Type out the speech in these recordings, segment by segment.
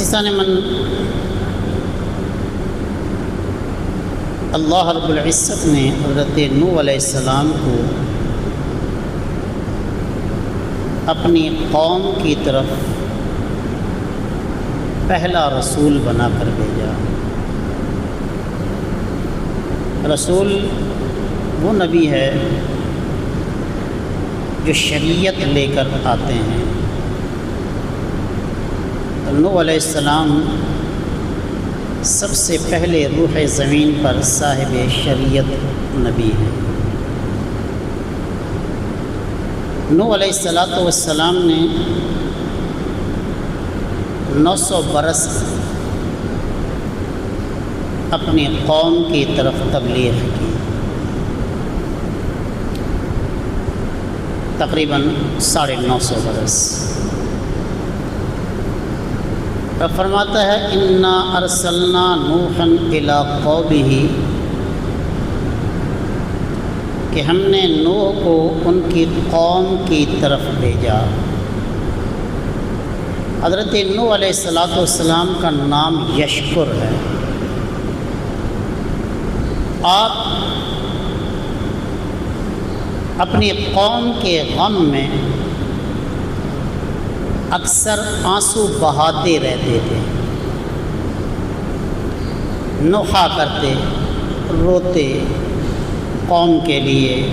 ثانی من اللہ رب العزت نے حضرت نوح علیہ السلام کو اپنی قوم کی طرف پہلا رسول بنا کر بھیجا۔ رسول وہ نبی ہے جو شریعت لے کر آتے ہیں۔ نوح علیہ السلام سب سے پہلے روح زمین پر صاحب شریعت نبی ہیں۔ نوح علیہ السلام نے 900 برس اپنی قوم کی طرف تبلیغ کی، تقریباً 950 برس۔ اور فرماتا ہے انا ارسلنا نوحا الی قومہ، کہ ہم نے نوح کو ان کی قوم کی طرف بھیجا۔ حضرت نوح علیہ السلام کا نام یشکر ہے۔ آپ اپنی قوم کے غم میں اکثر آنسو بہاتے رہتے تھے، نوحہ کرتے، روتے قوم کے لیے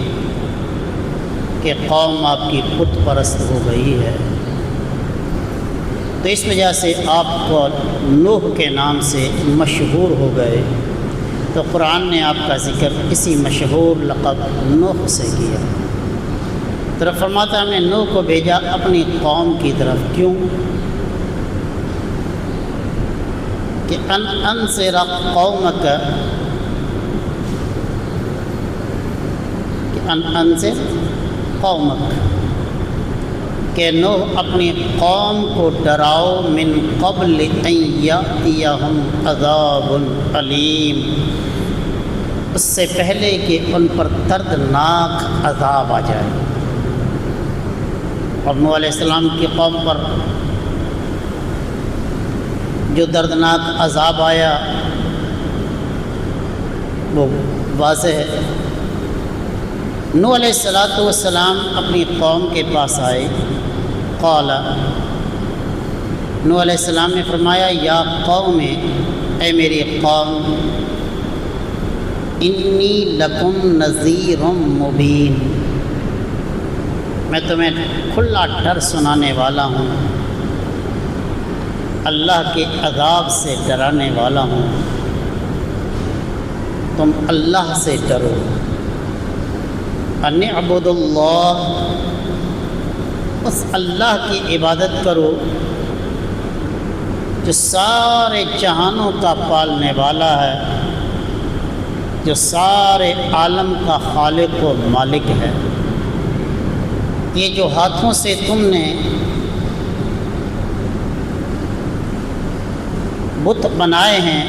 کہ قوم آپ کی بت پرست ہو گئی ہے۔ تو اس وجہ سے آپ کو نوح کے نام سے مشہور ہو گئے۔ تو قرآن نے آپ کا ذکر اسی مشہور لقب نوح سے کیا۔ تو فرماتا ہم نے نوح کو بھیجا اپنی قوم کی طرف، کیوں؟ کہ انذر قومک، انذر قومک، کہ نوح اپنی قوم کو ڈراؤ، من قبل ان یاتیہم عذاب علیم، اس سے پہلے کہ ان پر دردناک عذاب آ جائے۔ اور نوح علیہ السلام کی قوم پر جو دردناک عذاب آیا وہ واضح ہے۔ نوح علیہ السلام اپنی قوم کے پاس آئے، قال، نوح علیہ السلام نے فرمایا، یا قوم، اے میری قوم، انی لکم نذیر مبین، میں تمہیں کھلا ڈر سنانے والا ہوں، اللہ کے عذاب سے ڈرانے والا ہوں، تم اللہ سے ڈرو۔ ان اعبدوا اللہ، اس اللہ کی عبادت کرو جو سارے جہانوں کا پالنے والا ہے، جو سارے عالم کا خالق و مالک ہے۔ یہ جو ہاتھوں سے تم نے بت بنائے ہیں،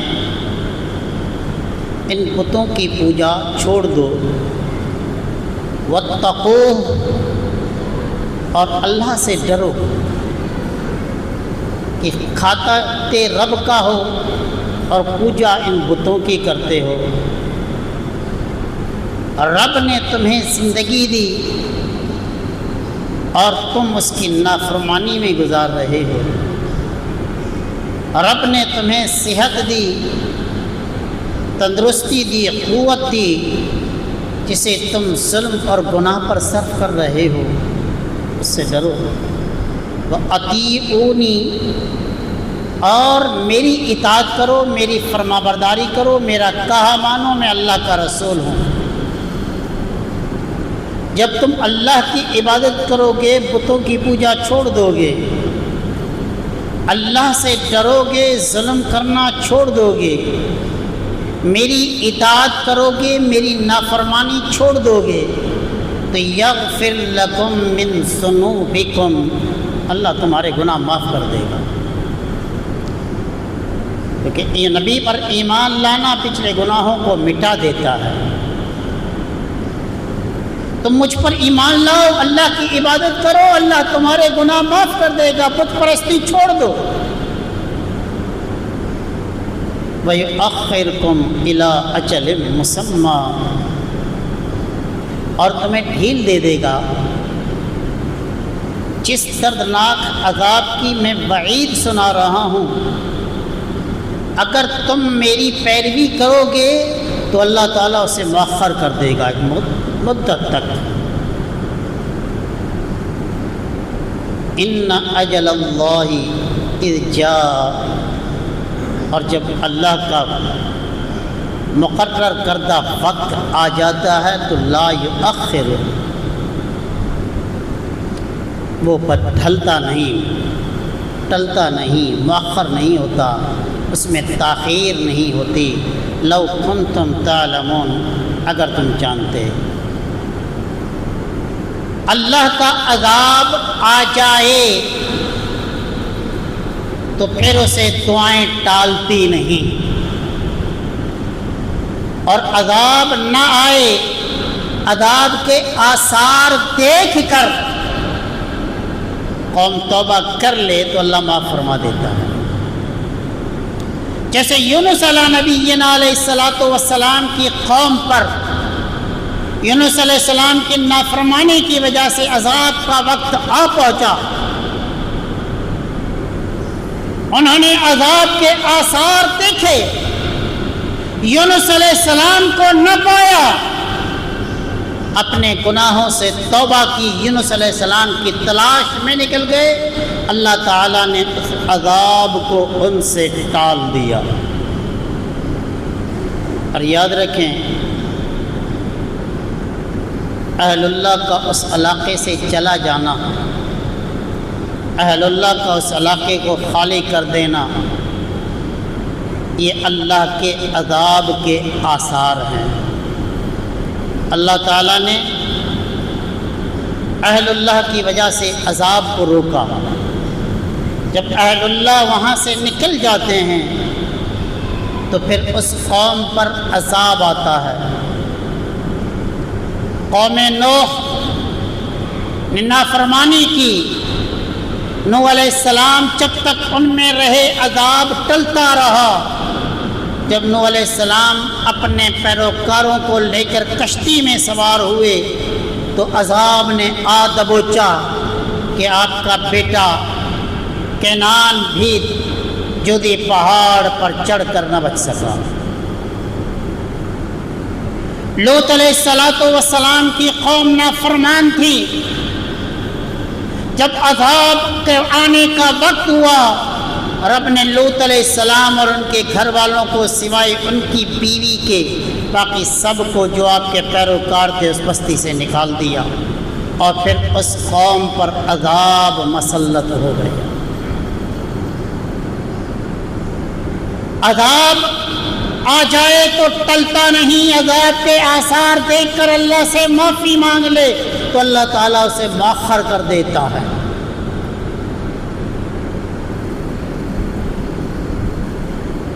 ان بتوں کی پوجا چھوڑ دو، واتقوہ، اور اللہ سے ڈرو کہ کھاتے رب کا ہو اور پوجا ان بتوں کی کرتے ہو۔ رب نے تمہیں زندگی دی اور تم اس کی نافرمانی میں گزار رہے ہو۔ رب نے تمہیں صحت دی، تندرستی دی، قوت دی، جسے تم ظلم اور گناہ پر صرف کر رہے ہو، اس سے ڈرو۔ وَأَطِیعُونِی، اور میری اطاعت کرو، میری فرما برداری کرو، میرا کہا مانو، میں اللہ کا رسول ہوں۔ جب تم اللہ کی عبادت کرو گے، بتوں کی پوجا چھوڑ دو گے، اللہ سے ڈرو گے، ظلم کرنا چھوڑ دو گے، میری اطاعت کرو گے، میری نافرمانی چھوڑ دو گے، تو یغفر لکم من ذنوبکم، اللہ تمہارے گناہ معاف کر دے گا۔ کیونکہ یہ نبی پر ایمان لانا پچھلے گناہوں کو مٹا دیتا ہے۔ تم مجھ پر ایمان لاؤ، اللہ کی عبادت کرو، اللہ تمہارے گناہ معاف کر دے گا، بت پرستی چھوڑ دو۔ وَيُؤَخِّرُكُمْ إِلَىٰ أَجَلٍ مُّسَمًّى، اور تمہیں ڈھیل دے دے گا۔ جس دردناک عذاب کی میں وعید سنا رہا ہوں، اگر تم میری پیروی کرو گے تو اللہ تعالیٰ اسے مؤخر کر دے گا ایک مدت تک۔ ان اجل اللہ اذ جاء، اور جب اللہ کا مقرر کردہ وقت آ جاتا ہے تو لا یؤخر، وہ ٹلتا نہیں، مؤخر نہیں ہوتا، اس میں تاخیر نہیں ہوتی۔ لو کنتم تعلمون، اگر تم جانتے۔ اللہ کا عذاب آ جائے تو پھر اسے دعائیں ٹالتی نہیں، اور عذاب نہ آئے، عذاب کے آثار دیکھ کر قوم توبہ کر لے تو اللہ معاف فرما دیتا ہے۔ جیسے یونس علیہ نبینا علیہ الصلاۃ والسلام کی قوم پر یونس علیہ السلام کی نافرمانی کی وجہ سے عذاب کا وقت آ پہنچا، انہوں نے عذاب کے آثار دیکھے، یونس علیہ السلام کو نہ پایا، اپنے گناہوں سے توبہ کی، یونس علیہ السلام کی تلاش میں نکل گئے، اللہ تعالیٰ نے اس عذاب کو ان سے ٹال دیا۔ اور یاد رکھیں، اہل اللہ کا اس علاقے سے چلا جانا، اہل اللہ کا اس علاقے کو خالی کر دینا، یہ اللہ کے عذاب کے آثار ہیں۔ اللہ تعالیٰ نے اہل اللہ کی وجہ سے عذاب کو روکا۔ جب اہل اللہ وہاں سے نکل جاتے ہیں تو پھر اس قوم پر عذاب آتا ہے۔ قوم نوح نے نافرمانی کی، نوح علیہ السلام جب تک ان میں رہے عذاب ٹلتا رہا۔ جب نوح علیہ السلام اپنے پیروکاروں کو لے کر کشتی میں سوار ہوئے تو عذاب نے آ دبوچا کہ آپ کا بیٹا کینان بھی جودی پہاڑ پر چڑھ کر نہ بچ سکا۔ لوط علیہ السلام کی قوم نافرمان تھی، جب عذاب کے آنے کا وقت ہوا، رب نے لوط علیہ السلام اور ان کے گھر والوں کو سوائے ان کی بیوی کے باقی سب کو جو آپ کے پیروکار تھے اس بستی سے نکال دیا، اور پھر اس قوم پر عذاب مسلط ہو گئے۔ عذاب آ جائے تو ٹلتا نہیں، عذاب کے آثار دیکھ کر اللہ سے معافی مانگ لے تو اللہ تعالیٰ اسے مؤخر کر دیتا ہے۔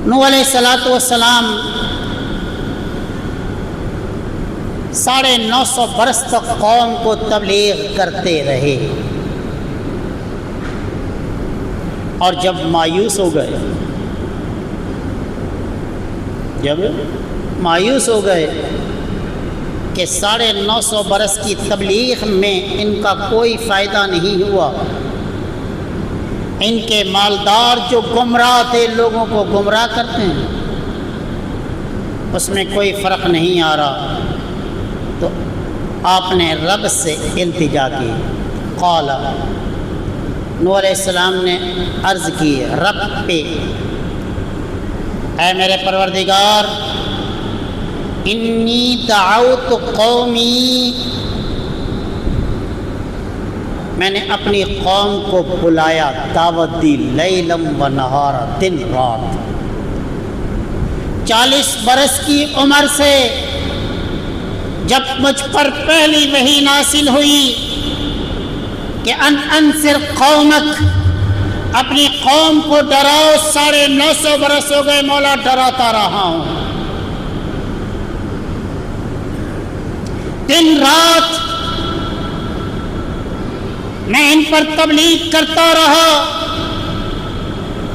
نوح علیہ السلام 950 برس تک قوم کو تبلیغ کرتے رہے، اور جب مایوس ہو گئے کہ 950 برس کی تبلیغ میں ان کا کوئی فائدہ نہیں ہوا، ان کے مالدار جو گمراہ تھے لوگوں کو گمراہ کرتے ہیں، اس میں کوئی فرق نہیں آ رہا، تو آپ نے رب سے التجا کی۔ قال، نوح علیہ السلام نے عرض کی رب پہ، اے میرے پروردگار، انی دعوت قومی، میں نے اپنی قوم کو بلایا، دعوت دی، لیلم و نہارا، دن رات، 40 برس کی عمر سے جب مجھ پر پہلی وحی نازل ہوئی کہ انذر قومک، اپنی قوم کو ڈراؤ، 950 برس ہو گئے مولا ڈراتا رہا ہوں، دن رات میں ان پر تبلیغ کرتا رہا،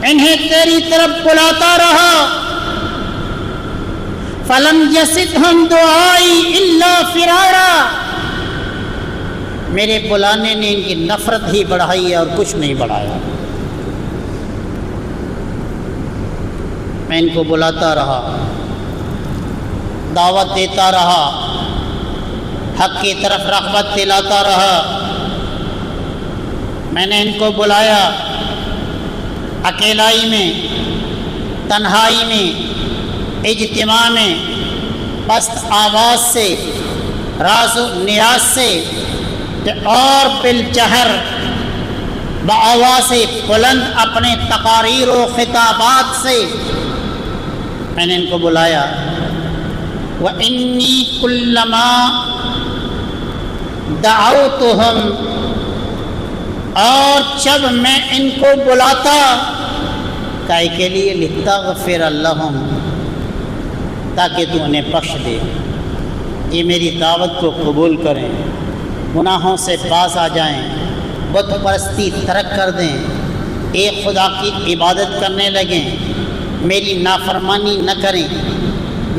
انہیں تیری طرف بلاتا رہا، فلم یزدہم دعائی الا فرارا، میرے بلانے نے ان کی نفرت ہی بڑھائی ہے اور کچھ نہیں بڑھایا۔ میں ان کو بلاتا رہا، دعوت دیتا رہا، حق کی طرف رغبت دلاتا رہا۔ میں نے ان کو بلایا اکیلائی میں، تنہائی میں، اجتماع میں، پست آواز سے، راز و نیاز سے اور بالجہر بآواز بلند اپنے تقاریر و خطابات سے میں نے ان کو بلایا۔ وَإِنِّي كُلَّمَا دعوتهم، اور جب میں ان کو بلاتا کائے کے لیے لتغفر لهم، تاکہ تو انہیں بخش دے، یہ میری دعوت کو قبول کریں، گناہوں سے باز آ جائیں، بت پرستی ترک کر دیں، ایک خدا کی عبادت کرنے لگیں، میری نافرمانی نہ کریں،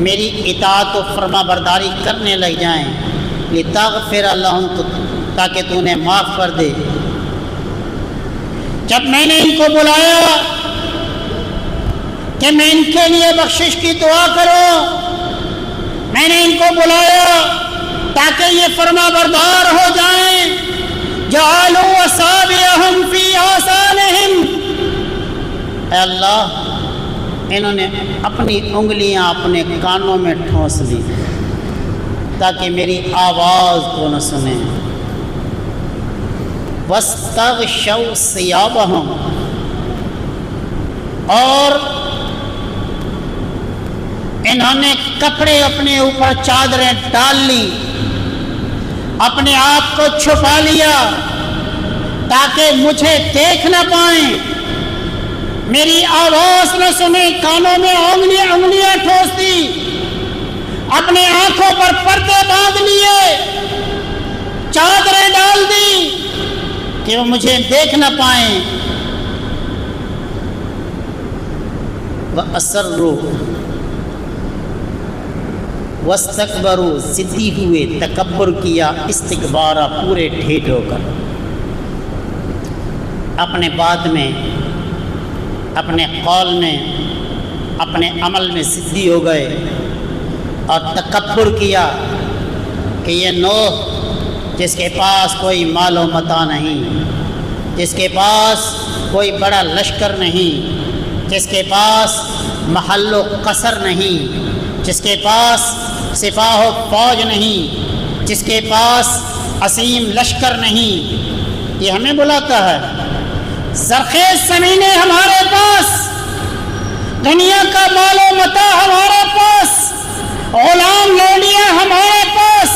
میری اطاعت و فرما برداری کرنے لگ جائیں، لتغفر لهم، تاکہ تو انہیں معاف کر دے۔ جب میں نے ان کو بلایا کہ میں ان کے لیے بخشش کی دعا کروں، میں نے ان کو بلایا تاکہ یہ فرما بردار ہو جائیں، جعلوا اصابعهم فی آذانہم، اے اللہ انہوں نے اپنی انگلیاں اپنے کانوں میں ٹھونس لی تاکہ میری آواز کو نہ سنیں۔ واستغشوا ثیابہم، اور انہوں نے کپڑے اپنے اوپر چادریں ڈال لی، اپنے آپ کو چھپا لیا تاکہ مجھے دیکھ نہ پائیں، میری آواز نہ سنیں، کانوں میں انگلیاں ٹھونس دی، اپنے آنکھوں پر پردے باندھ لیے، چادریں ڈال دی کہ وہ مجھے دیکھ نہ پائیں۔ وَأَسَرُّوا وَاسْتَكْبَرُوا، ضدی ہوئے، تکبر کیا، استکبارا، پورے ڈھیٹ ہو کر، اپنے بات میں، اپنے قول میں، اپنے عمل میں ضدی ہو گئے اور تکبر کیا کہ یہ نوح جس کے پاس کوئی مال و متاع نہیں، جس کے پاس کوئی بڑا لشکر نہیں، جس کے پاس محل و قصر نہیں، جس کے پاس سپاہ و فوج نہیں، جس کے پاس عظیم لشکر نہیں، یہ ہمیں بلاتا ہے۔ زرخیز زمینیں ہمارے پاس، دنیا کا مال و متاع ہمارے پاس، غلام لوڈیاں ہمارے پاس،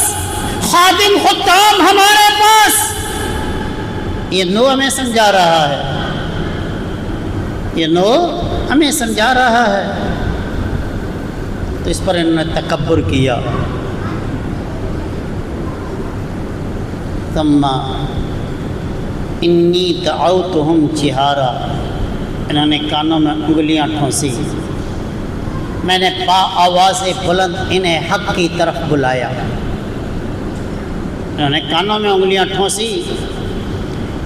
خادم خدام ہمارے پاس، یہ نوح ہمیں سمجھا رہا ہے، یہ نوح ہمیں سمجھا رہا ہے، تو اس پر انہوں نے تکبر کیا۔ ثم انی دعوتہم جہارا، انہوں نے کانوں میں انگلیاں ٹھونسی، میں نے با آواز بلند انہیں حق کی طرف بلایا، انہوں نے کانوں میں انگلیاں ٹھونسی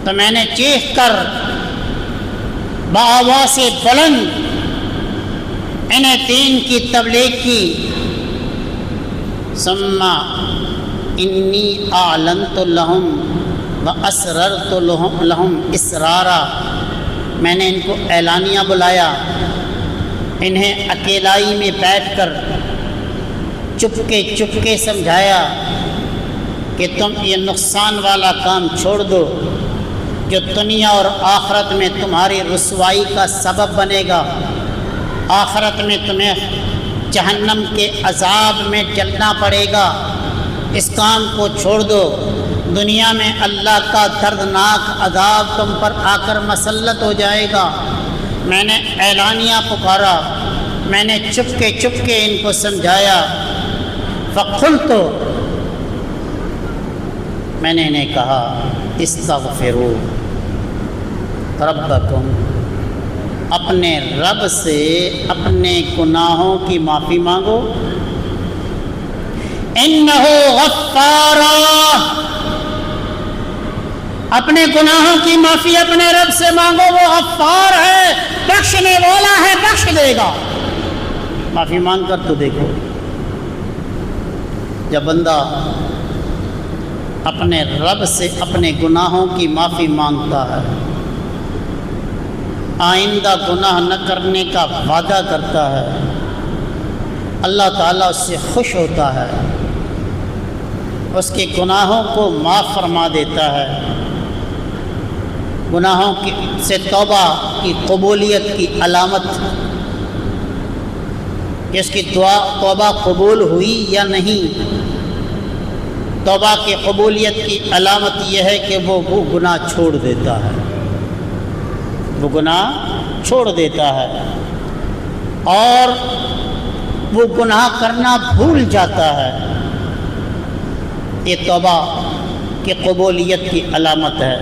تو میں نے چیخ کر بآواز بلند انہیں دین کی تبلیغ کی۔ ثم انی اعلنت لهم واسررت لهم اسرارا، میں نے ان کو اعلانیہ بلایا، انہیں اکیلائی میں بیٹھ کر چپکے سمجھایا کہ تم یہ نقصان والا کام چھوڑ دو جو دنیا اور آخرت میں تمہاری رسوائی کا سبب بنے گا، آخرت میں تمہیں جہنم کے عذاب میں جلنا پڑے گا، اس کام کو چھوڑ دو، دنیا میں اللہ کا دردناک عذاب تم پر آ کر مسلط ہو جائے گا۔ میں نے اعلانیہ پکارا، میں نے چپکے ان کو سمجھایا۔ فقلت، میں نے انہیں کہا استغفروا ربکم، اپنے رب سے اپنے گناہوں کی معافی مانگو، انہ غفارا، اپنے گناہوں کی معافی اپنے رب سے مانگو، وہ غفار ہے، بخشنے والا ہے، بخش دے گا۔ معافی مانگ کر تو دیکھو، جب بندہ اپنے رب سے اپنے گناہوں کی معافی مانگتا ہے، آئندہ گناہ نہ کرنے کا وعدہ کرتا ہے، اللہ تعالیٰ اس سے خوش ہوتا ہے، اس کے گناہوں کو معاف فرما دیتا ہے۔ گناہوں سے توبہ کی قبولیت کی علامت کہ اس کی دعا توبہ قبول ہوئی یا نہیں، توبہ کی قبولیت کی علامت یہ ہے کہ وہ گناہ چھوڑ دیتا ہے، وہ گناہ چھوڑ دیتا ہے اور وہ گناہ کرنا بھول جاتا ہے۔ یہ توبہ کی قبولیت کی علامت ہے،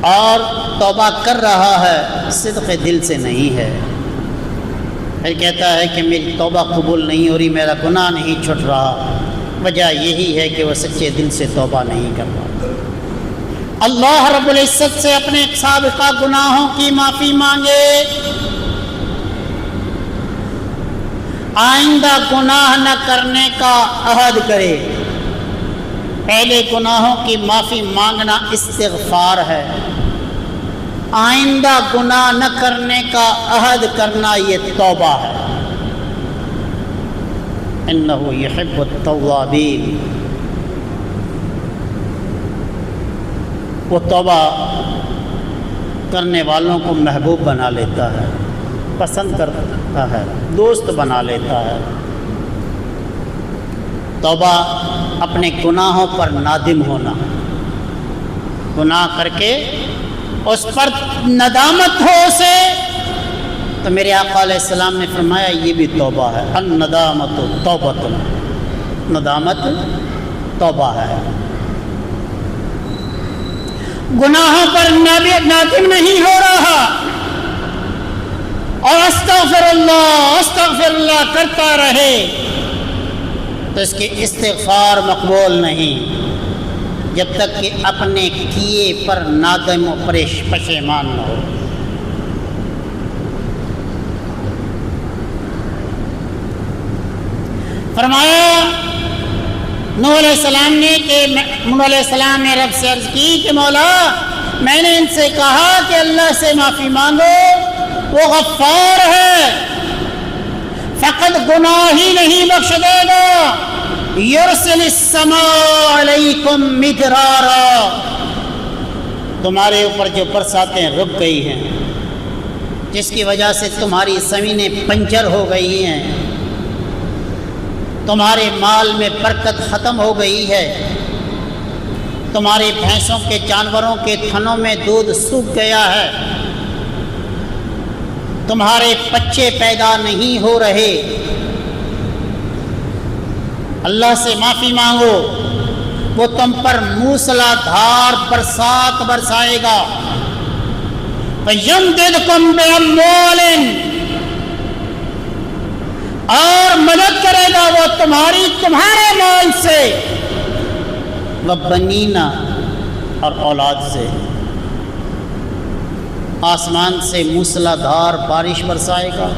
اور توبہ کر رہا ہے صدق دل سے نہیں ہے، پھر کہتا ہے کہ میری توبہ قبول نہیں ہو رہی، میرا گناہ نہیں چھٹ رہا، وجہ یہی ہے کہ وہ سچے دل سے توبہ نہیں کر رہا۔ اللہ رب العزت سے اپنے سابقہ گناہوں کی معافی مانگے، آئندہ گناہ نہ کرنے کا عہد کرے۔ پہلے گناہوں کی معافی مانگنا استغفار ہے، آئندہ گناہ نہ کرنے کا عہد کرنا یہ توبہ ہے۔ انہ یحب التوابین، وہ توبہ کرنے والوں کو محبوب بنا لیتا ہے، پسند کرتا ہے، دوست بنا لیتا ہے۔ توبہ اپنے گناہوں پر نادم ہونا، گناہ کر کے اس پر ندامت ہو اسے، تو میرے آقا علیہ السلام نے فرمایا یہ بھی توبہ ہے۔ الندامت توبۃ، ندامت توبہ ہے۔ گناہوں پر نادم نہیں ہو رہا اور استغفر اللہ کرتا رہے تو اس کے استغفار مقبول نہیں، جب تک کہ اپنے کیے پر نادم و پشیمان نہ ہو۔ فرمایا نوح علیہ السلام نے کہ نوح علیہ السلام نے رب سے عرض کی کہ مولا میں نے ان سے کہا کہ اللہ سے معافی مانگو، وہ غفار ہے، فقط گناہ ہی نہیں بخش دے گا، یرسل السماء علیکم مدرارا، تمہارے اوپر جو برساتیں رک گئی ہیں، جس کی وجہ سے تمہاری زمینیں بنجر ہو گئی ہیں، تمہارے مال میں برکت ختم ہو گئی ہے، تمہارے بھینسوں کے جانوروں کے تھنوں میں دودھ سوکھ گیا ہے، تمہارے بچے پیدا نہیں ہو رہے، اللہ سے معافی مانگو، وہ تم پر موسلا دھار برسات برسائے گا۔ فَيَمْدِدْكُمْ بِأَمْوَالٍ، اور مدد کرے گا وہ تمہارے مال سے، وَبَنِينَ، اور اولاد سے، آسمان سے موسلا دھار بارش برسائے گا،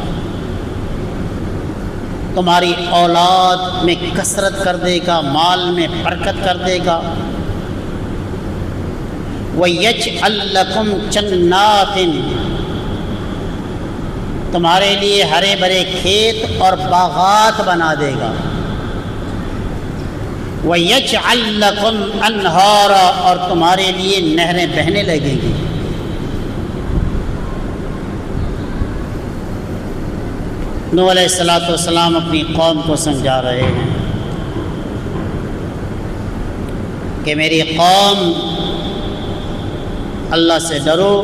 تمہاری اولاد میں کثرت کر دے گا، مال میں برکت کر دے گا۔ وَيَجْعَلْ لَكُمْ جَنَّاتٍ، تمہارے لیے ہرے بھرے کھیت اور باغات بنا دے گا۔ وَيَجْعَلْ لَكُمْ أَنْهَارًا، اور تمہارے لیے نہریں بہنے لگیں گی۔ نوح علیہ السلام اپنی قوم کو سمجھا رہے ہیں کہ میری قوم اللہ سے ڈرو،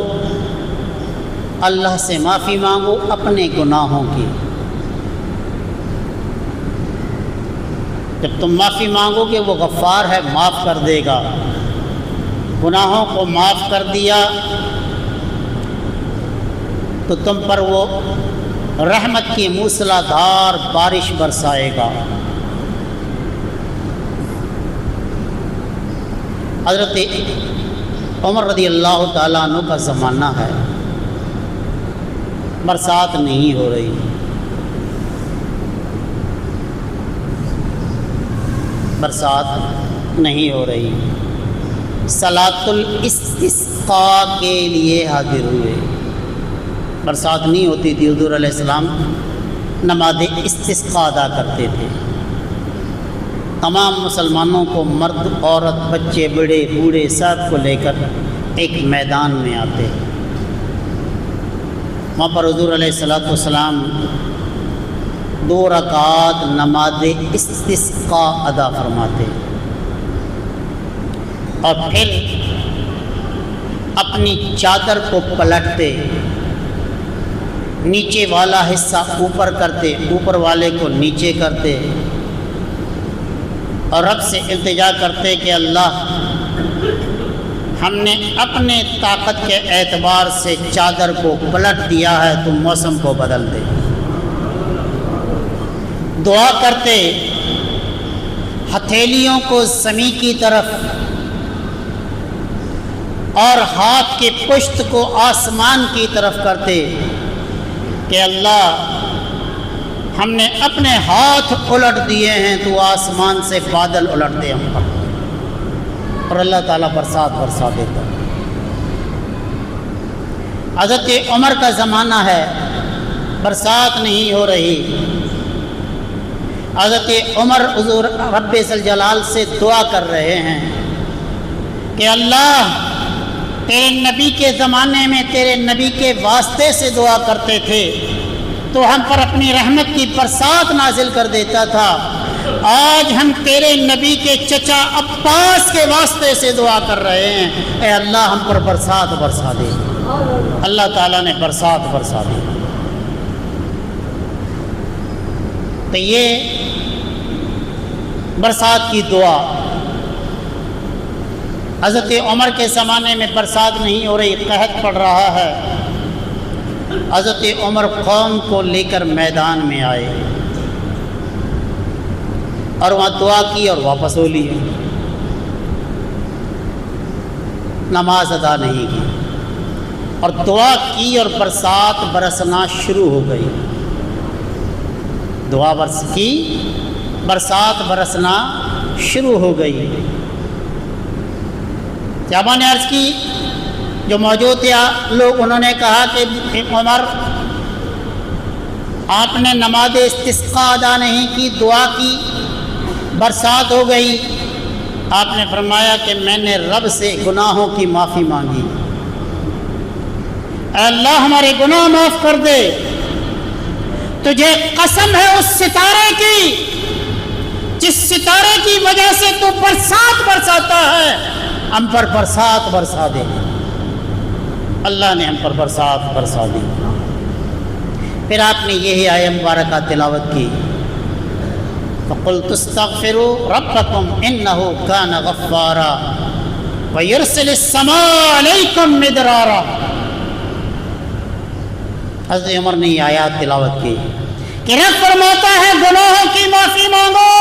اللہ سے معافی مانگو اپنے گناہوں کی۔ جب تم معافی مانگو گے وہ غفار ہے، معاف کر دے گا، گناہوں کو معاف کر دیا تو تم پر وہ رحمت کی موسلا دھار بارش برسائے گا۔ حضرت عمر رضی اللہ تعالیٰ عنہ کا زمانہ ہے، برسات نہیں ہو رہی، برسات نہیں ہو رہی، صلاۃ الاستسقاء کے لیے حاضر ہوئے۔ برسات نہیں ہوتی تھی، حضور علیہ السلام نماز استسقاء ادا کرتے تھے۔ تمام مسلمانوں کو، مرد عورت بچے بڑے بوڑھے سب کو لے کر ایک میدان میں آتے، وہاں پر حضور علیہ السلام 2 رکعات نماز استسقاء ادا فرماتے اور پھر اپنی چادر کو پلٹتے، نیچے والا حصہ اوپر کرتے، اوپر والے کو نیچے کرتے اور رب سے التجا کرتے کہ اللہ، ہم نے اپنے طاقت کے اعتبار سے چادر کو پلٹ دیا ہے، تو موسم کو بدل دے۔ دعا کرتے، ہتھیلیوں کو زمین کی طرف اور ہاتھ کی پشت کو آسمان کی طرف کرتے کہ اللہ، ہم نے اپنے ہاتھ الٹ دیے ہیں، تو آسمان سے بادل الٹ دے ہم پر، اور اللہ تعالیٰ برسات برسا دیتا۔ حضرت عمر کا زمانہ ہے، برسات نہیں ہو رہی۔ حضرت عمر حضور رب ذوالجلال سے دعا کر رہے ہیں کہ اللہ، تیرے نبی کے زمانے میں تیرے نبی کے واسطے سے دعا کرتے تھے تو ہم پر اپنی رحمت کی برسات نازل کر دیتا تھا، آج ہم تیرے نبی کے چچا عباس کے واسطے سے دعا کر رہے ہیں، اے اللہ ہم پر برسات برسا دے۔ اللہ تعالیٰ نے برسات برسا دی۔ تو یہ برسات کی دعا، حضرت عمر کے زمانے میں برسات نہیں ہو رہی، قحط پڑ رہا ہے، حضرت عمر قوم کو لے کر میدان میں آئے اور وہاں دعا کی اور واپس ہو لی، نماز ادا نہیں کی، اور دعا کی اور برسات برسنا شروع ہو گئی۔ دعا برس کی، برسات برسنا شروع ہو گئی۔ صحابہ نے عرض کی، جو موجود تھے لوگ، انہوں نے کہا کہ عمر، آپ نے نماز استسقاء ادا نہیں کی، دعا کی، برسات ہو گئی۔ آپ نے فرمایا کہ میں نے رب سے گناہوں کی معافی مانگی، اے اللہ ہمارے گناہ معاف کر دے، تجھے قسم ہے اس ستارے کی جس ستارے کی وجہ سے تو برسات برساتا ہے، ہم پر برسات برسا دے۔ اللہ نے ہم پر برسات برسا دی۔ پھر آپ نے یہی آیت مبارکہ تلاوت کی، فَقُلْتُ اسْتَغْفِرُوا رَبَّكُمْ إِنَّهُ كَانَ غَفَّارًا وَيُرْسِلِ السَّمَاءَ عَلَيْكُمْ مِدْرَارًا۔ حضرت عمر نے یہ آیات تلاوت کی کہ رب فرماتا ہے گناہوں کی معافی مانگو،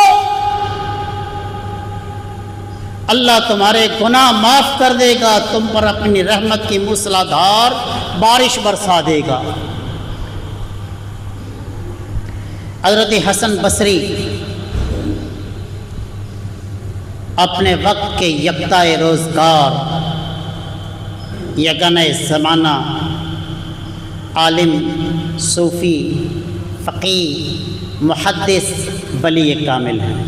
اللہ تمہارے گناہ معاف کر دے گا، تم پر اپنی رحمت کی موسلادھار بارش برسا دے گا۔ حضرت حسن بصری اپنے وقت کے یکتائے روزگار، یگانہ زمانہ، عالم، صوفی، فقیہ، محدث، ولی کامل ہیں،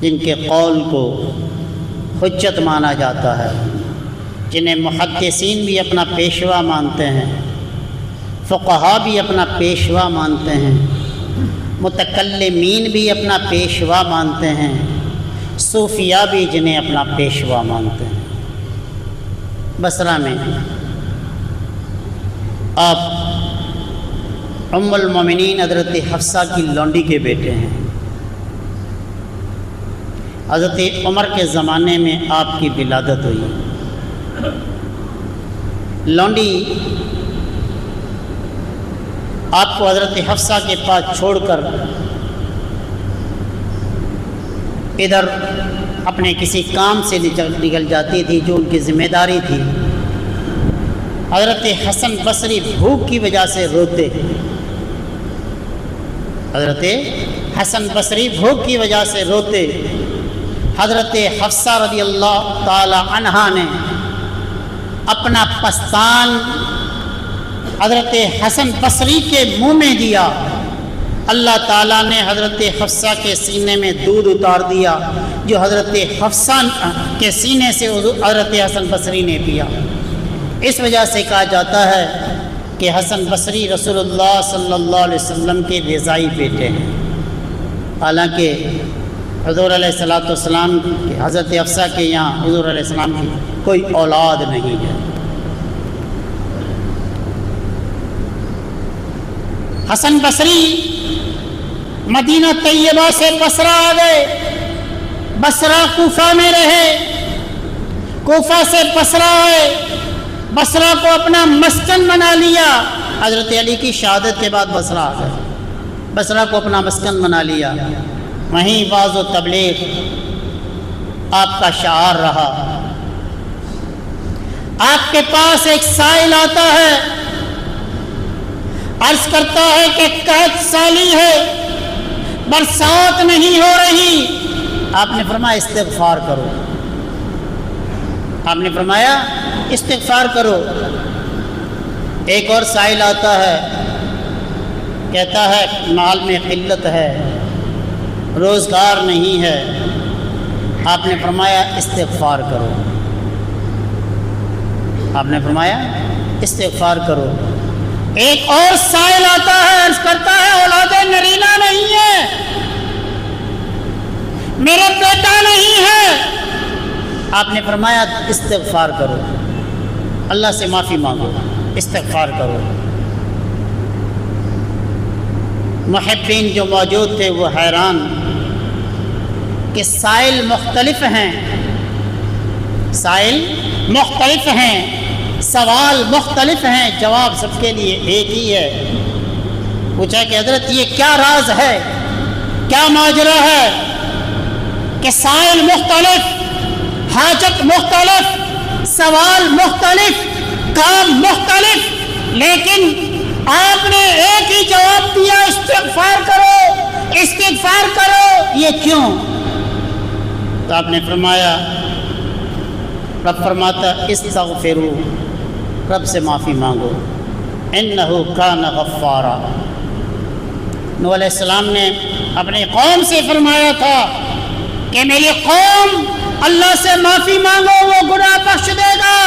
جن کے قول کو حجت مانا جاتا ہے، جنہیں محدثین بھی اپنا پیشوا مانتے ہیں، فقہا بھی اپنا پیشوا مانتے ہیں، متکلمین بھی اپنا پیشوا مانتے ہیں، صوفیاء بھی جنہیں اپنا پیشوا مانتے ہیں۔ بصرہ میں آپ ام المومنین حضرت حفصہ کی لونڈی کے بیٹے ہیں۔ حضرت عمر کے زمانے میں آپ کی ولادت ہوئی۔ لونڈی آپ کو حضرت حفصہ کے پاس چھوڑ کر ادھر اپنے کسی کام سے نکل جاتی تھی جو ان کی ذمہ داری تھی، حضرت حسن بصری بھوک کی وجہ سے روتے، حضرت حسن بصری بھوک کی وجہ سے روتے۔ حضرت حفصہ رضی اللہ تعالی عنہا نے اپنا پستان حضرت حسن بصری کے منہ میں دیا، اللہ تعالیٰ نے حضرت حفصہ کے سینے میں دودھ اتار دیا جو حضرت حفصہ کے سینے سے حضرت حسن بصری نے پیا۔ اس وجہ سے کہا جاتا ہے کہ حسن بصری رسول اللہ صلی اللہ علیہ وسلم کے رضائی بیٹے ہیں، حالانکہ حضور علیہ السلام کے حضرت حفصہ کے یہاں حضور علیہ السلام کی کوئی اولاد نہیں ہے۔ حسن بصری مدینہ طیبہ سے بصرہ آ گئے، بصرہ کوفہ میں رہے، کوفہ سے بصرہ آئے، بصرہ کو اپنا مسکن بنا لیا۔ حضرت علی کی شہادت کے بعد بصرہ آ گئے، بصرہ کو اپنا مسکن بنا لیا، وہیں واعظ و تبلیغ آپ کا شعار رہا۔ آپ کے پاس ایک سائل آتا ہے، عرض کرتا ہے کہ قحط سالی ہے، برسات نہیں ہو رہی۔ آپ نے فرمایا استغفار کرو، آپ نے فرمایا استغفار کرو۔ ایک اور سائل آتا ہے، کہتا ہے مال میں قلت ہے، روزگار نہیں ہے، آپ نے فرمایا استغفار کرو، آپ نے فرمایا استغفار کرو۔ ایک اور سائل آتا ہے، عرض کرتا ہے اولاد نرینہ نہیں ہے، میرا بیٹا نہیں ہے، آپ نے فرمایا استغفار کرو، اللہ سے معافی مانگو، استغفار کرو۔ محبین جو موجود تھے وہ حیران کہ سائل مختلف ہیں، سائل مختلف ہیں، سوال مختلف ہیں، جواب سب کے لیے ایک ہی ہے۔ پوچھا کہ حضرت یہ کیا راز ہے، کیا ماجرا ہے کہ سائل مختلف، حاجت مختلف، سوال مختلف، کام مختلف، لیکن آپ نے ایک ہی جواب دیا استغفار کرو، استغفار کرو، یہ کیوں؟ تو آپ نے فرمایا، رب فرماتا استغفروا، رب سے معافی مانگو، انہ کان غفارا۔ نوح علیہ السلام نے اپنی قوم سے فرمایا تھا کہ میری قوم اللہ سے معافی مانگو، وہ گناہ بخش دے گا۔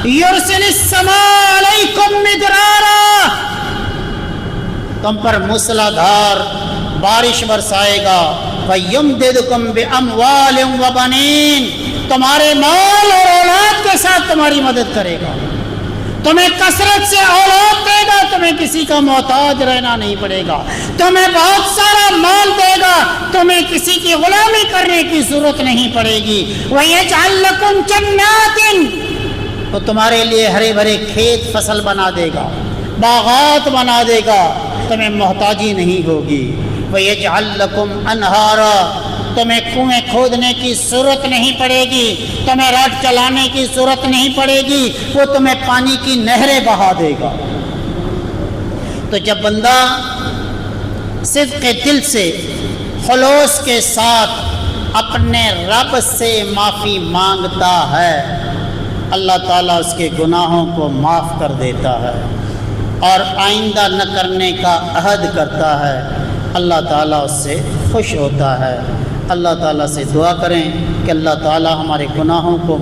یرسل السماء علیکم مدرارا، تم پر موسلا دھار بارش برسائے گا۔ فَيُمْدِدْكُمْ بِأَمْوَالٍ وَبَنِينَ، تمہارے مال اور اولاد کے ساتھ تمہاری مدد کرے گا، تمہیں کثرت سے اولاد دے گا، تمہیں کسی کا محتاج رہنا نہیں پڑے گا، تمہیں بہت سارا مال دے گا، تمہیں کسی کی غلامی کرنے کی ضرورت نہیں پڑے گی۔ وَيَجْعَلْ لَكُمْ جَنَّاتٍ، تو تمہارے لیے ہرے بھرے کھیت فصل بنا دے گا، باغات بنا دے گا، تمہیں محتاجی نہیں ہوگی۔ وَيَجْعَلْ لَكُمْ أَنْهَارًا، تمہیں کنویں کھودنے کی ضرورت نہیں پڑے گی، تمہیں رٹ چلانے کی ضرورت نہیں پڑے گی، وہ تمہیں پانی کی نہریں بہا دے گا۔ تو جب بندہ صدق دل سے خلوص کے ساتھ اپنے رب سے معافی مانگتا ہے، اللہ تعالیٰ اس کے گناہوں کو معاف کر دیتا ہے اور آئندہ نہ کرنے کا عہد کرتا ہے، اللہ تعالیٰ اس سے خوش ہوتا ہے۔ اللہ تعالیٰ سے دعا کریں کہ اللہ تعالیٰ ہمارے گناہوں کو